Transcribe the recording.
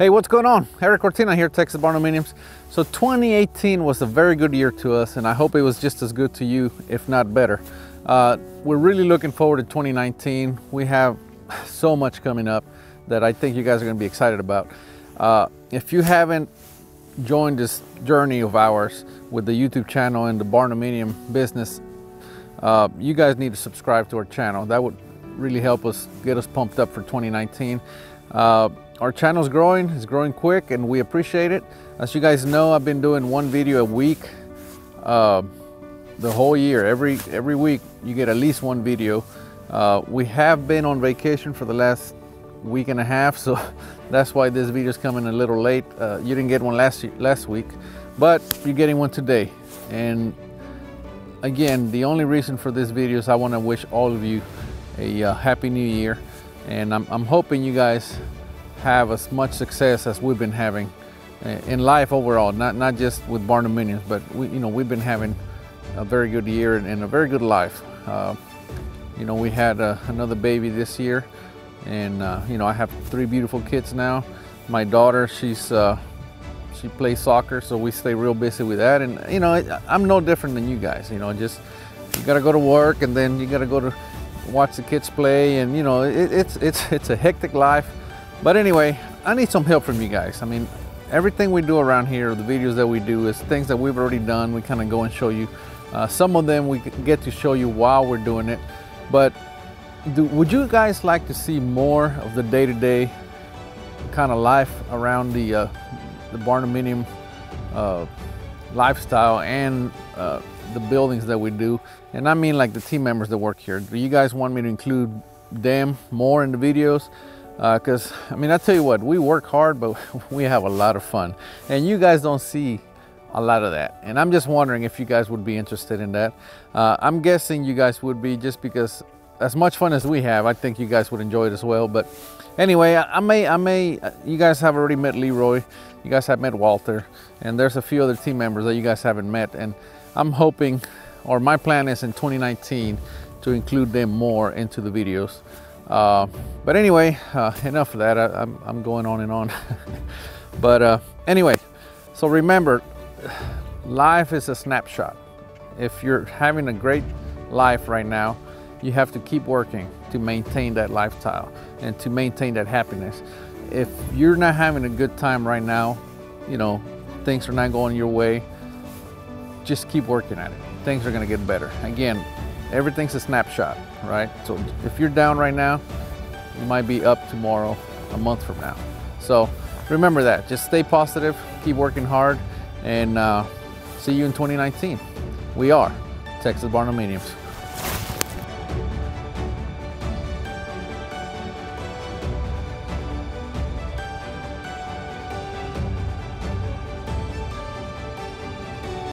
Hey, what's going on? Eric Cortina here, Texas Barndominiums. So 2018 was a very good year to us, and I hope it was just as good to you, if not better. We're really looking forward to 2019. We have so much coming up that I think you guys are going to be excited about. If you haven't joined this journey of ours with the YouTube channel and the Barndominium business, you guys need to subscribe to our channel. That would really help us get us pumped up for 2019. Our channel is growing, it's growing quick, and we appreciate it. As you guys know, I've been doing one video a week the whole year. Every week you get at least one video. We have been on vacation for the last week and a half, so that's why this video is coming a little late. You didn't get one last week, but you're getting one today. And again, the only reason for this video is I want to wish all of you a happy new year, and I'm hoping you guys have as much success as we've been having in life overall, not just with Barndominiums, but we've been having a very good year and a very good life. We had another baby this year, and I have 3 beautiful kids now. My daughter, she plays soccer, so we stay real busy with that. And I'm no different than you guys. Just you got to go to work, and then you got to go to watch the kids play, and it's a hectic life. But anyway, I need some help from you guys. I mean, everything we do around here, the videos that we do, is things that we've already done. We kind of go and show you. Some of them we get to show you while we're doing it. But would you guys like to see more of the day-to-day kind of life around the Barndominium lifestyle and the buildings that we do? And I mean like the team members that work here. Do you guys want me to include them more in the videos? Because I mean, I tell you what, we work hard, but we have a lot of fun, and you guys don't see a lot of that. And I'm just wondering if you guys would be interested in that. I'm guessing you guys would be, just because as much fun as we have, I think you guys would enjoy it as well. But anyway, you guys have already met Leroy, you guys have met Walter, and there's a few other team members that you guys haven't met, and I'm hoping, or my plan is in 2019 to include them more into the videos. But anyway, enough of that. I'm going on and on. But anyway, so remember, life is a snapshot. If you're having a great life right now, you have to keep working to maintain that lifestyle and to maintain that happiness. If you're not having a good time right now, things are not going your way, just keep working at it. Things are going to get better. Again, everything's a snapshot, right? So if you're down right now, you might be up tomorrow, a month from now. So remember that. Just stay positive, keep working hard, and see you in 2019. We are Texas Barndominiums.